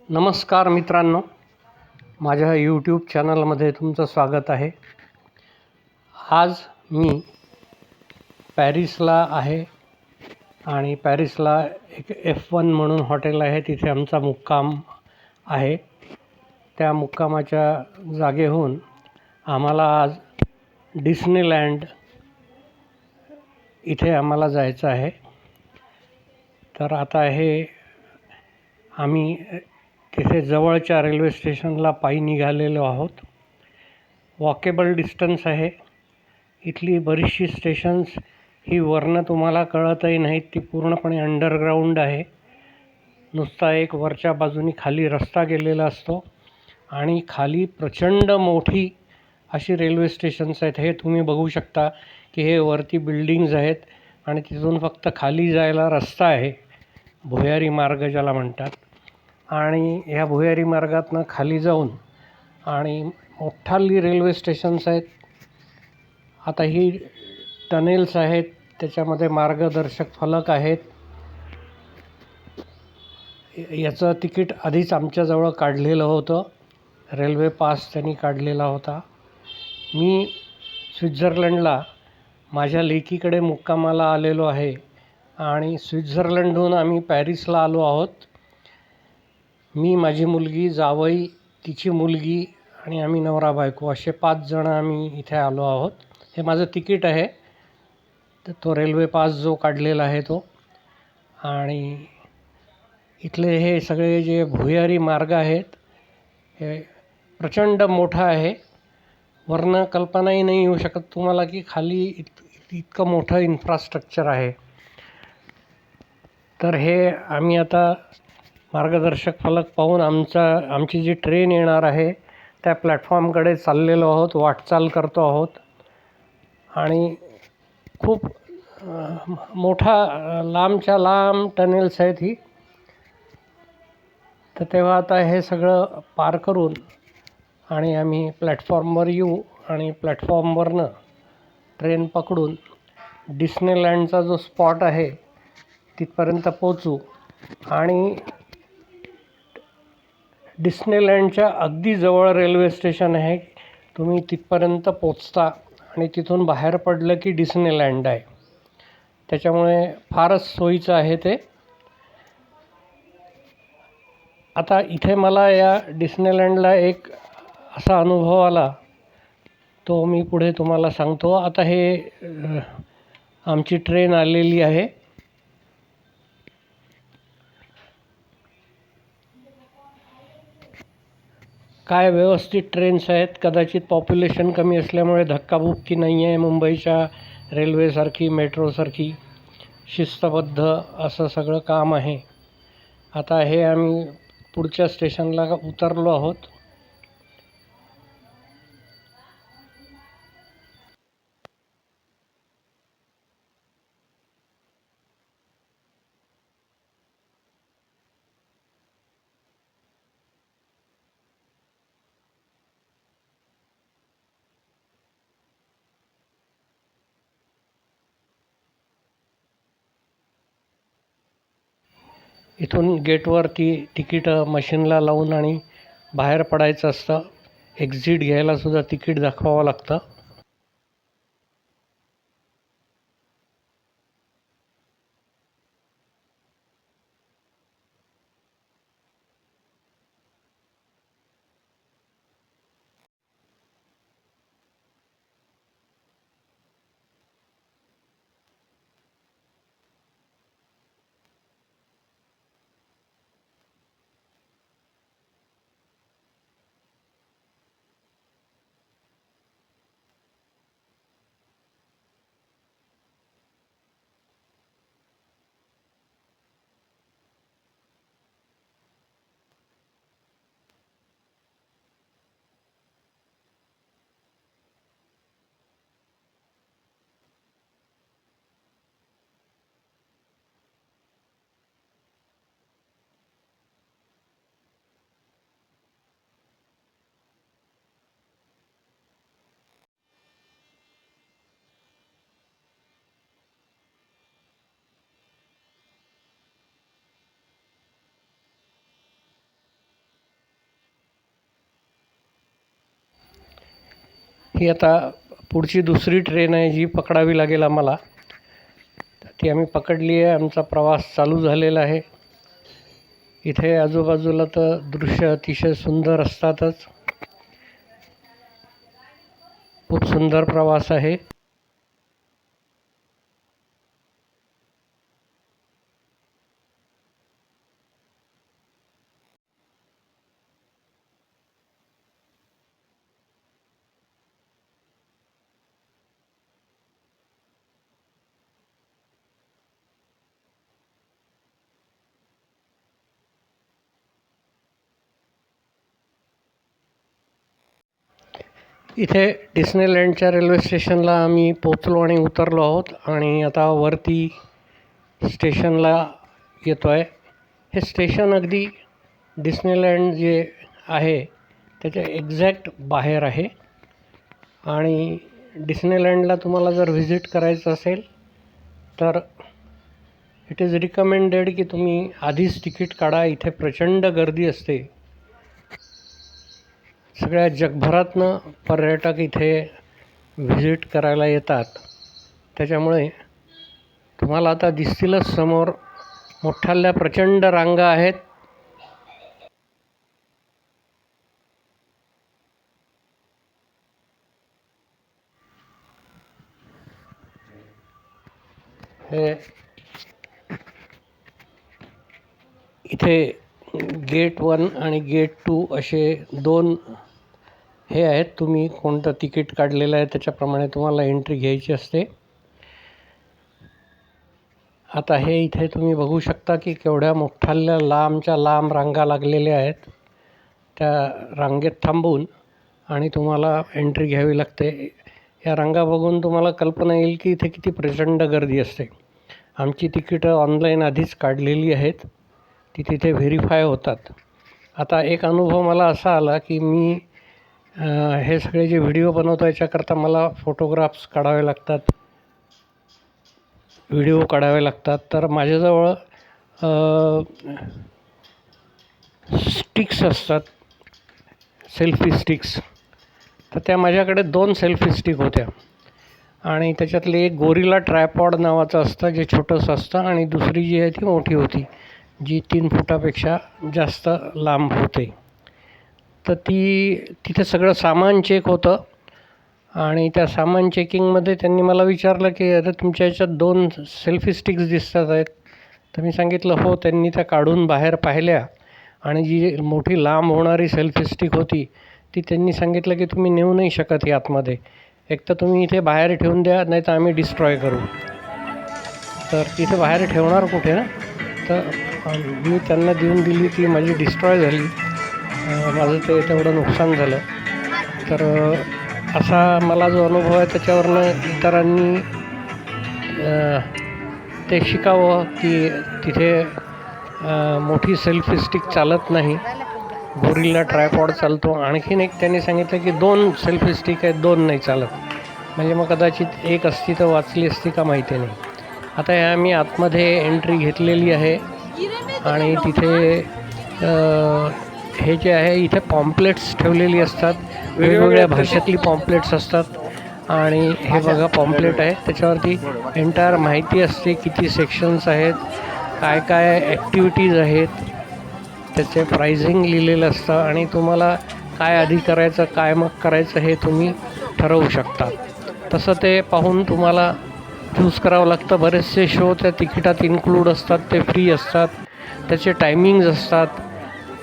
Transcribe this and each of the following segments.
नमस्कार मित्रांनो, माझ्या यूट्यूब चॅनलमध्ये तुमचं स्वागत आहे. आज मी पॅरिसला आहे आणि पॅरिसला एक F1 म्हणून हॉटेल आहे, तिथे आमचा मुक्काम आहे. त्या मुक्कामाच्या जागेहून आम्हाला आज डिस्नीलँड इथे आम्हाला जायचं आहे. तर आता आम्ही तिथे जवळच्या रेल्वे स्टेशनला पायी निघालेलो आहोत. वॉकेबल डिस्टन्स आहे. इथली बरीचशी स्टेशन्स ही वरनं तुम्हाला कळतही नाहीत, ती पूर्णपणे अंडरग्राऊंड आहे. नुसता एक वरच्या बाजूनी खाली रस्ता गेलेला असतो आणि खाली प्रचंड मोठी अशी रेल्वे स्टेशन्स आहेत. हे तुम्ही बघू शकता की हे वरती बिल्डिंग्ज आहेत आणि तिथून फक्त खाली जायला रस्ता आहे, भुयारी मार्ग ज्याला म्हणतात. आणि ह्या भुयारी मार्गातनं खाली जाऊन आणि मोठाली रेल्वे स्टेशन्स आहेत. आता ही टनेल्स आहेत, त्याच्यामध्ये मार्गदर्शक फलक आहेत. याचं तिकीट आधीच आमच्याजवळ काढलेलं होतं, रेल्वे पास त्यांनी काढलेला होता. मी स्वित्झर्लंडला माझ्या लेकीकडे मुक्कामाला आलेलो आहे आणि स्वित्झर्लंडहून आम्ही पॅरिसला आलो आहोत. मी, माझी मुलगी, जावई, तिची मुलगी आणि आम्ही नवरा बायको असे 5 जण आम्ही इथे आलो आहोत. हे माझं तिकीट आहे, तर तो रेल्वे पास जो काढलेला आहे तो. आणि इथले हे सगळे जे भुयारी मार्ग आहेत हे प्रचंड मोठा आहे. वरनं कल्पनाही नाही येऊ शकत तुम्हाला की खाली इतकं मोठं इन्फ्रास्ट्रक्चर आहे. तर हे आम्ही आता मार्गदर्शक फलक पाहून आमची जी ट्रेन येणार आहे त्या प्लॅटफॉर्मकडे चाललेलो आहोत, वाटचाल करतो आहोत. आणि खूप मोठा लांबच्या लांब टनेल्स आहेत ही. तर तेव्हा आता हे सगळं पार करून आणि आम्ही प्लॅटफॉर्मवर येऊ आणि प्लॅटफॉर्मवरनं ट्रेन पकडून डिस्नीलँडचा जो स्पॉट आहे तिथपर्यंत पोचू. आणि डिस्नीलँडच्या अगदी जवळ रेल्वे स्टेशन आहे. तुम्ही तिथपर्यंत पोचता आणि तिथून बाहेर पडलं की डिस्नीलँड आहे. त्याच्यामुळे फारच सोयीचं आहे ते. आता इथे मला या डिस्नीलँडला एक असा अनुभव आला, तो मी पुढे तुम्हाला सांगतो. आता आमची ट्रेन आलेली आहे. काय व्यवस्थित ट्रेन्स आहेत. कदाचित पॉप्युलेशन कमी असल्यामुळे धक्काबुक्की नाही आहे. मुंबईच्या रेल्वेसारखी, मेट्रोसारखी शिस्तबद्ध असं सगळं काम आहे. आता आम्ही पुढच्या स्टेशनला उतरलो आहोत. इथून गेटवरती तिकीट मशीनला लावून आणि बाहेर पडायचं असतं. एक्झिट घ्यायलासुद्धा तिकीट दाखवावं लागतं. ही आता पुढची दुसरी ट्रेन आहे जी पकडावी लागेल आम्हाला. ती आम्ही पकडली आहे. आमचा प्रवास चालू झालेला आहे. इथे आजूबाजूला तर दृश्य अतिशय सुंदर असतातच. खूप सुंदर प्रवास आहे. इथे डिस्नेलँडच्या रेल्वे स्टेशनला आम्ही पोचलो आणि उतरलो आहोत आणि आता वरती स्टेशनला येतो आहे. हे स्टेशन अगदी डिस्नेलँड जे आहे त्याच्या एक्झॅक्ट बाहेर आहे. आणि डिस्नेलँडला तुम्हाला जर व्हिजिट करायचं असेल तर इट इज रिकमेंडेड की तुम्ही आधीच तिकीट काढा. इथे प्रचंड गर्दी असते. सगळ्या जगभरातनं पर्यटक इथे व्हिजिट करायला येतात. त्याच्यामुळे तुम्हाला आता दिसतीलच समोर मोठ्याल्या प्रचंड रांगा आहेत. हे इथे गेट 1 आणि गेट 2 असे दोन हे आहेत. तुम्ही कोणतं तिकीट काढलेलं आहे त्याच्याप्रमाणे तुम्हाला एंट्री घ्यायची असते. आता हे इथे तुम्ही बघू शकता की केवढ्या मोठ्याल्या लांबच्या लांब रांगा लागलेल्या आहेत. त्या रांगेत थांबून आणि तुम्हाला एंट्री घ्यावी लागते. या रांगा बघून तुम्हाला कल्पना येईल की इथे किती प्रचंड गर्दी असते. आमची तिकीटं ऑनलाईन आधीच काढलेली आहेत. ती तिथे व्हेरीफाय होतात. आता एक अनुभव मला असा आला की मी हे सगळे जे व्हिडिओ बनवतो याच्याकरता मला फोटोग्राफ्स काढावे लागतात, व्हिडिओ काढावे लागतात. तर माझ्याजवळ स्टिक्स असतात, सेल्फी स्टिक्स. तर त्या माझ्याकडे 2 सेल्फी स्टिक होत्या आणि त्याच्यातले एक गोरिला ट्रायपॉड नावाचं असतं जे छोटंसं असतं आणि दुसरी जी आहे ती मोठी होती जी 3 फुटापेक्षा जास्त लांब होते. तर तिथे सगळं सामान चेक होतं आणि त्या सामान चेकिंगमध्ये त्यांनी मला विचारलं की अरे तुमच्या ह्याच्यात 2 सेल्फी स्टिक्स दिसतात आहेत. तर मी सांगितलं हो. त्यांनी त्या काढून बाहेर पाहिल्या आणि जी मोठी लांब होणारी सेल्फी स्टिक होती ती त्यांनी सांगितलं की तुम्ही नेऊ नाही शकत ही आतमध्ये. एक तर तुम्ही इथे बाहेर ठेवून द्या नाही तर आम्ही डिस्ट्रॉय करू. तर इथे बाहेर ठेवणार कुठे ना. तर मी त्यांना देऊन दिली, ती माझी डिस्ट्रॉय झाली. माझं ते तेवढं नुकसान झालं. तर असा मला जो अनुभव आहे त्याच्यावरनं इतरांनी ते शिकावं की तिथे मोठी सेल्फी स्टिक चालत नाही, गोरिल्ला ट्रायपॉड चालतो. आणखीन एक त्यांनी सांगितलं की 2 सेल्फी स्टिक आहेत, 2 नाही चालत. म्हणजे मग कदाचित एक असती तर वाचली असती का माहिती नाही. आता ह्या मी आतमध्ये एंट्री घेतलेली आहे आणि तिथे हे जे आहे इथे पॉम्पलेट्स ठेवलेली असतात. वेगवेगळ्या भाषेतली पॉम्पलेट्स असतात. आणि हे बघा पॉम्पलेट आहे, त्याच्यावरती एंटायर माहिती असते, किती सेक्शन्स आहेत, काय काय ॲक्टिव्हिटीज आहेत, त्याचे प्राइसिंग लिहिलेलं असतं आणि तुम्हाला काय आधी करायचं काय मग करायचं हे तुम्ही ठरवू शकता. तसं ते पाहून तुम्हाला चूज करावं लागतं. बरेचसे शो त्या तिकिटात इन्क्लूड असतात, ते फ्री असतात. त्याचे टायमिंग्ज असतात,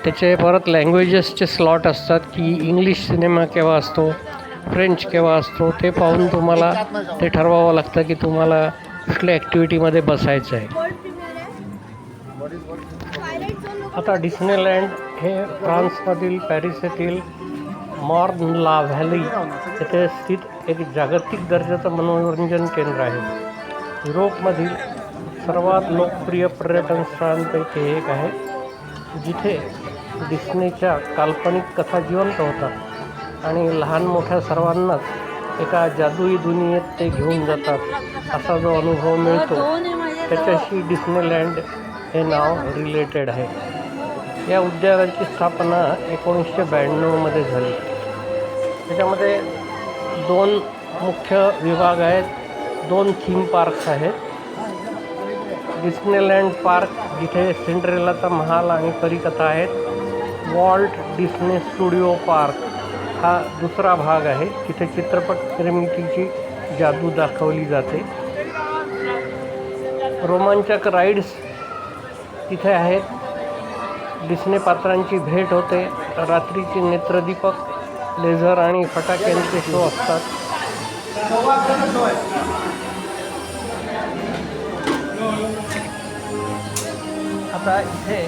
त्याचे परत लँग्वेजेसचे स्लॉट असतात की इंग्लिश सिनेमा केव्हा असतो, फ्रेंच केव्हा असतो, ते पाहून तुम्हाला ते ठरवावं लागतं की तुम्हाला कुठल्या ॲक्टिव्हिटीमध्ये बसायचं आहे. आता डिस्नेलँड हे फ्रान्समधील पॅरिस येथील मॉर्न ला व्हॅली येथे स्थित एक जागतिक दर्जाचं मनोरंजन केंद्र आहे. युरोपमधील सर्वात लोकप्रिय पर्यटन स्थळांपैकी एक आहे, जिथे डिस्नेच्या काल्पनिक कथा जिवंत होतात आणि लहान मोठ्या सर्वांनाच एका जादुई दुनियेत ते घेऊन जातात. असा जो अनुभव मिळतो त्याच्याशी डिस्नेलँड हे नाव रिलेटेड आहे. या उद्यानाची स्थापना 1992 मध्ये झाली. त्याच्यामध्ये दोन मुख्य विभाग आहेत, दोन थीम पार्क्स आहेत. डिस्नेलँड पार्क जिथे सिंड्रेलाचा महाल आणि परीकथा आहेत. वॉल्ट डिस्ने स्टुडिओ पार्क हा दुसरा भाग आहे, तिथे चित्रपट निर्मितीची जादू दाखवली जाते. रोमांचक राईड्स तिथे आहेत. डिस्ने पात्रांची भेट होते. रात्रीचे नेत्रदीपक, लेझर आणि फटाक्यांचे शो असतात. आता इथे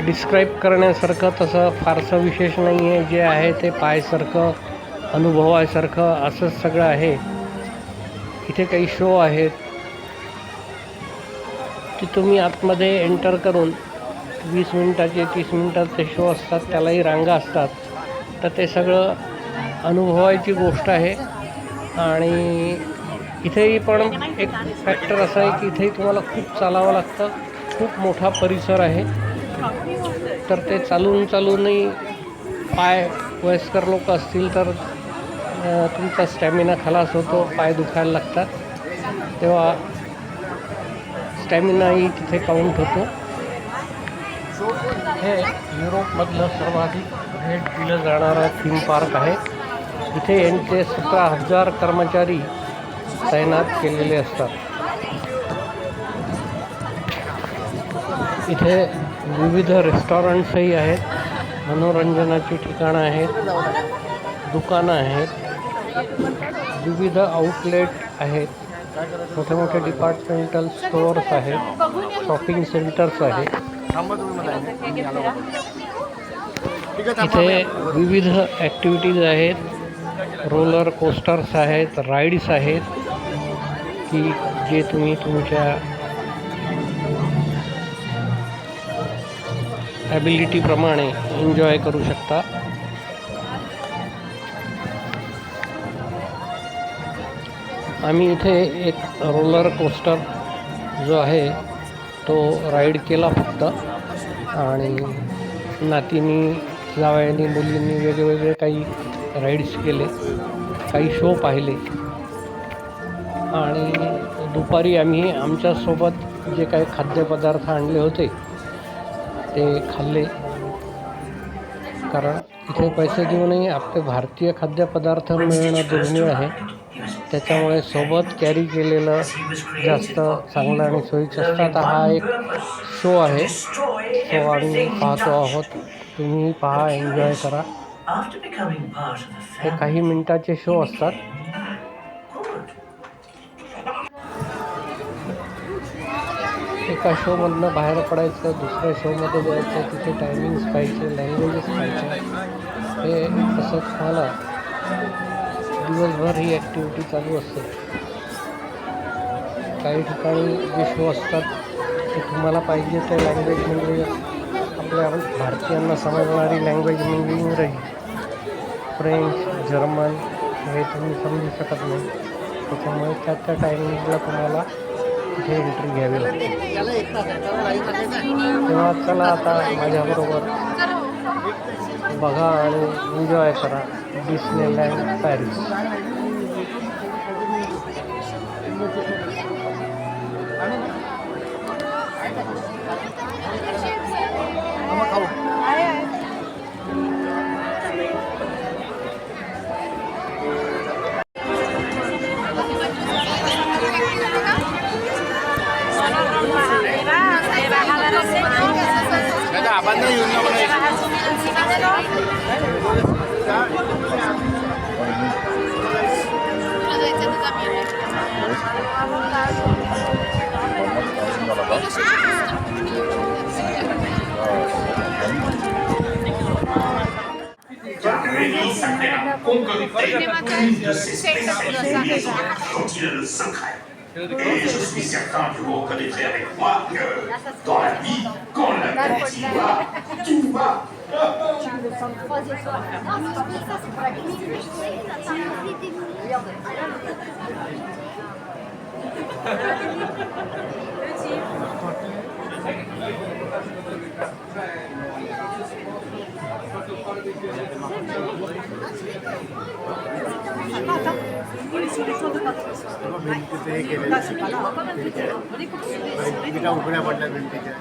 डिस्क्राईब करण्यासारखं तसं फारसं विशेष नाही आहे. जे आहे ते पाहायसारखं, अनुभवायसारखं असंच सगळं आहे. इथे काही शो आहेत की तुम्ही आतमध्ये एंटर करून 20 मिनिटाचे 30 मिनिटाचे शो असतात, त्यालाही रांगा असतात. तर ते सगळं अनुभवायची गोष्ट आहे. आणि इथेही पण एक फॅक्टर असा आहे की इथेही तुम्हाला खूप चालावं लागतं. खूप मोठा परिसर आहे, तर ते चालूनही पाय, वयस्कर लोक असतील तर तुमचा स्टॅमिना खलास होतो, पाय दुखायला लागतात, तेव्हा स्टॅमिनाही तिथे काउंट होतो. हे युरोपमधलं सर्वाधिक भेट दिलं जाणारं थीम पार्क आहे. इथे यांचे 17,000 कर्मचारी तैनात केलेले असतात. इथे विविध रेस्टॉरंट्सही आहेत, मनोरंजनाची ठिकाणं आहेत, दुकानं आहेत, विविध आउटलेट आहेत, मोठे मोठे डिपार्टमेंटल स्टोअर्स आहेत, शॉपिंग सेंटर्स आहेत. इथे विविध ॲक्टिव्हिटीज आहेत, रोलर कोस्टर्स आहेत, राईड्स आहेत की जे तुम्ही तुमच्या ॲबिलिटीप्रमाणे एन्जॉय करू शकता. आम्ही इथे एक रोलर कोस्टर जो आहे तो राईड केला फक्त, आणि नातींनी, जावयांनी, मुलींनी वेगवेगळे काही राईड्स केले, काही शो पाहिले. आणि दुपारी आम्ही आमच्यासोबत जे काही खाद्यपदार्थ आणले होते ते खाल्ले, कारण इथे पैसे देऊनही आपले भारतीय खाद्यपदार्थ मिळणं दुर्मिळ आहे. त्याच्यामुळे सोबत कॅरी केलेलं जास्त चांगलं आणि सोयीचं असतं. आता हा एक शो आहे, तो आम्ही पाहतो आहोत. तुम्ही पहा, एन्जॉय करा. हे काही मिनिटाचे शो असतात. एका शोमधनं बाहेर पडायचं, दुसऱ्या शोमध्ये जायचं, तिथे टायमिंग्स पाहिजे, लँग्वेजेस पाहिजे. हे तसं तुम्हाला दिवसभर ही ॲक्टिव्हिटी चालू असते. काही ठिकाणी जे शो असतात ते तुम्हाला पाहिजे त्या लँग्वेज, म्हणजे आपल्या भारतीयांना समजणारी लँग्वेज म्हणजे इंग्रजी, फ्रेंच, जर्मन हे तुम्ही समजू शकत नाही. त्याच्यामुळे त्या टायमिंगला तुम्हाला तिथे एंट्री घ्यावी लागते. तेव्हा चला आता माझ्याबरोबर बघा आणि एन्जॉय करा Disneyland Paris. de ces spécialistes dont il est le secret. Et je suis certain que vous reconnaîtrez avec moi que dans la vie, quand la tête y va, tout va. विटा उघड्या पडल्या भिंतीच्या.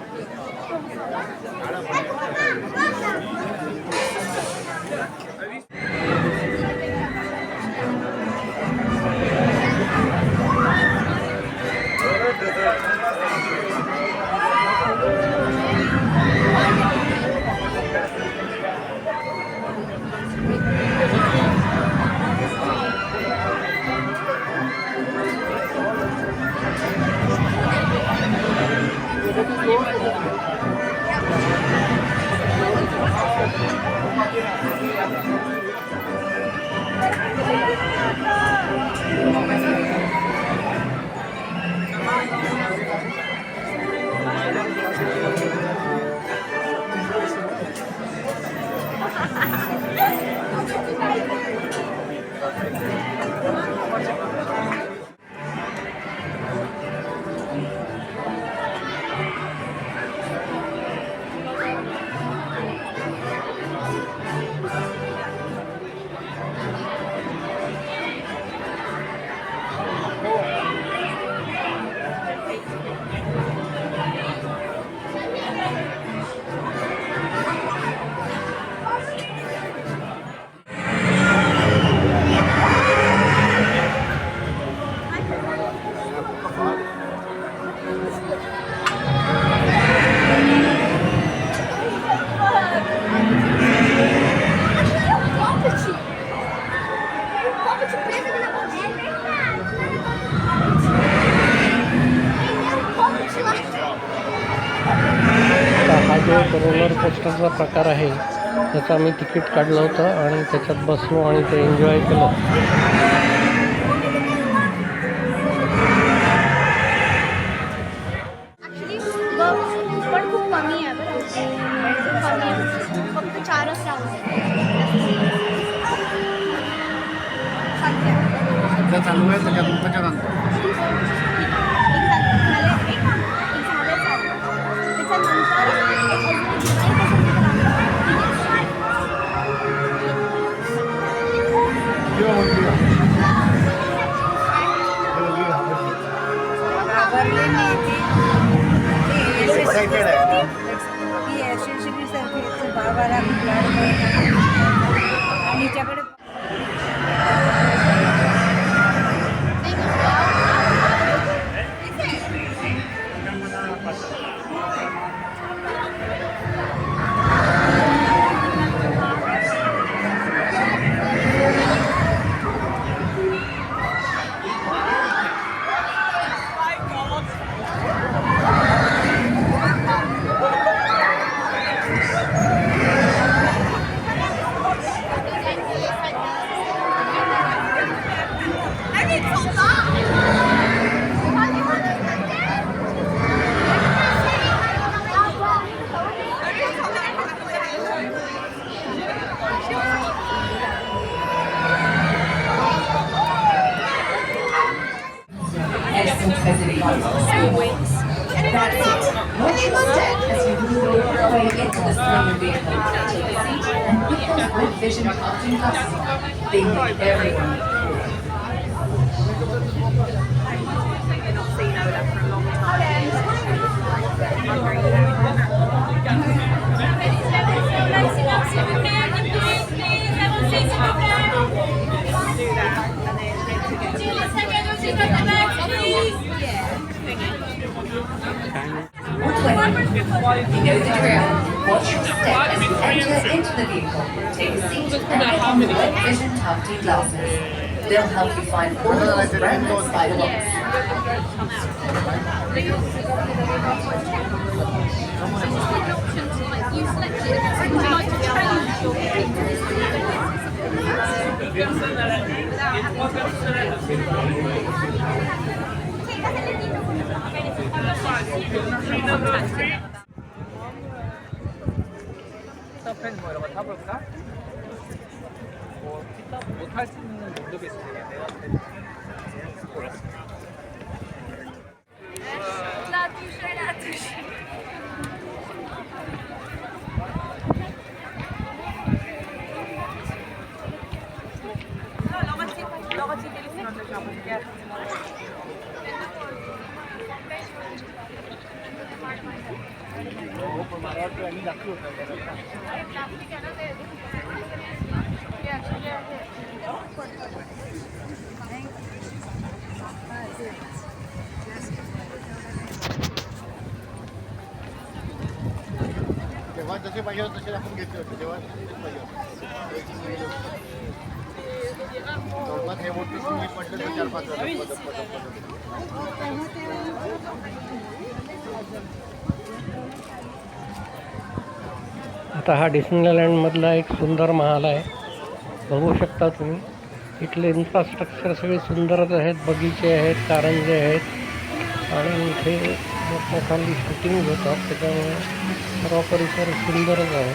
हा जो roller कोस्टरचा प्रकार आहे त्याचं आम्ही तिकीट काढलं होतं आणि त्याच्यात बसलो आणि ते एन्जॉय केलं. पण खूप कमी आहे बरं, कमी आहे, फक्त 4च राऊंड सध्या चालू आहे त्याच्या त्याच्यानंतर एक्साइटेड आहे. आणि हिच्याकडे necessity. That's it. Watch your step as you move your way into the slinger vehicle. Take a seat and put those good vision optic glasses on. They make everyone look cool. You know the drill. Watch your step as you enter into the vehicle. Take a seat and put on the wet vision optic glasses. They'll help you find all those brand new sidewalks. 펜 뭐 이런 거 타볼까? 뭐 피타 못할 수 있는 모르겠어. 내가 पण मला वाटतं आणि दाखवू होता तेव्हा जसे पाहिजे होते तसे आपण घेतले होते तेव्हा तसेच पाहिजे होते. जवळपास हे मोठी तुम्ही पडलं तर 4-5 आता हा डिस्नीलँडमधला एक सुंदर महाल आहे, बघू शकता तुम्ही. इथले इन्फ्रास्ट्रक्चर सगळे सुंदरच आहेत, बगीचे आहेत, कारंजे आहेत आणि इथे मोठमोठाली शूटिंग होतात, त्याच्यामुळे सर्व परिसर सुंदरच आहे.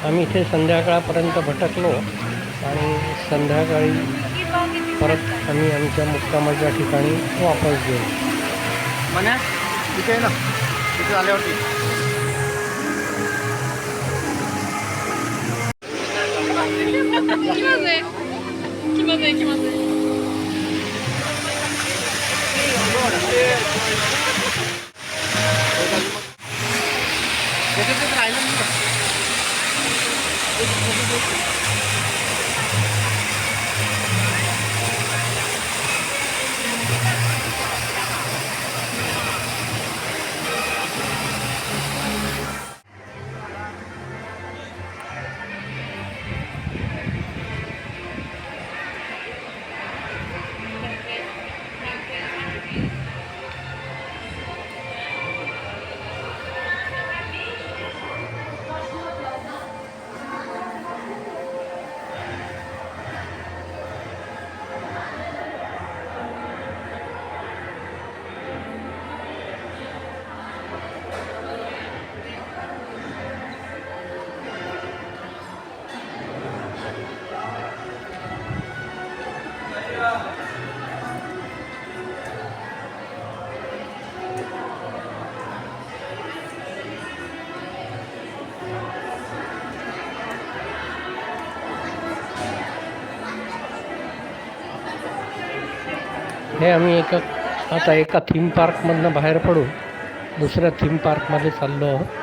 आम्ही इथे संध्याकाळपर्यंत भटकलो आणि संध्याकाळी परत आम्ही आमच्या मुक्कामाच्या ठिकाणी वापस गेलो. म्हणा तिथे आहे ना, तिथे आल्यावरती त्याच्यातच राहिलं नाही. हे आम्ही आता एका थीम पार्कमधनं बाहेर पडून दुसऱ्या थीम पार्कमध्ये चाललो आहोत.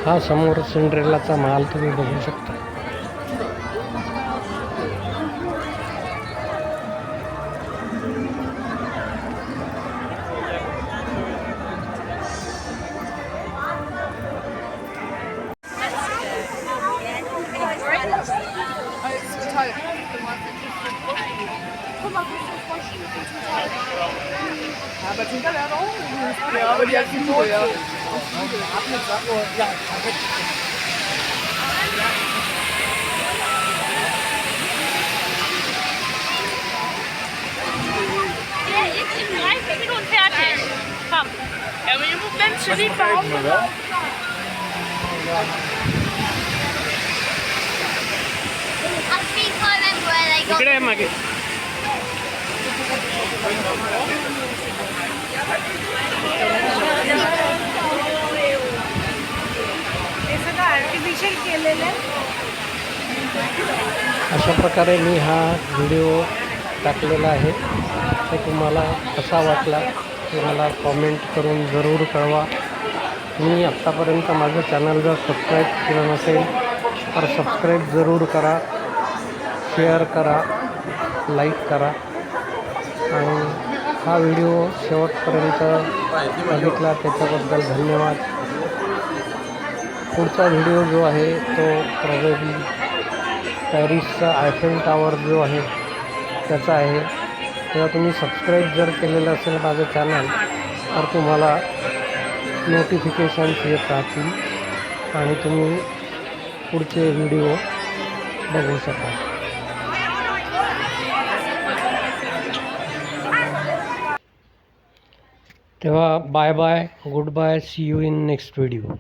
हा समोर सिंड्रेलाचा महाल तुम्ही बघू शकता. In 30 Minuten fertig. Komm. Ja, aber im Moment schon die इकडे आहे मागे. हे सगळं आर्टिफिशियल केलेलं आहे. अशा प्रकारे मी हा व्हिडिओ टाकलेला आहे. तो तुम्हाला कसा वाटला ते मला कॉमेंट करून जरूर कळवा. मी आत्तापर्यंत माझं चॅनल जर सबस्क्राईब केलं नसेल तर सबस्क्राईब जरूर करा, शेअर करा, लाईक करा आणि हा व्हिडिओ शेवटपर्यंत बघितला त्याच्याबद्दल धन्यवाद. पुढचा व्हिडिओ जो आहे तो प्रोबेबली पॅरिसचा आयफेल टॉवर जो आहे त्याचा आहे. तेव्हा तुम्ही सबस्क्राईब जर केलेलं असेल माझं चॅनल तर तुम्हाला नोटिफिकेशन्स येत राहतील आणि तुम्ही पुढचे व्हिडिओ बघू शकाल. तेव्हा bye bye, goodbye, see you in next video.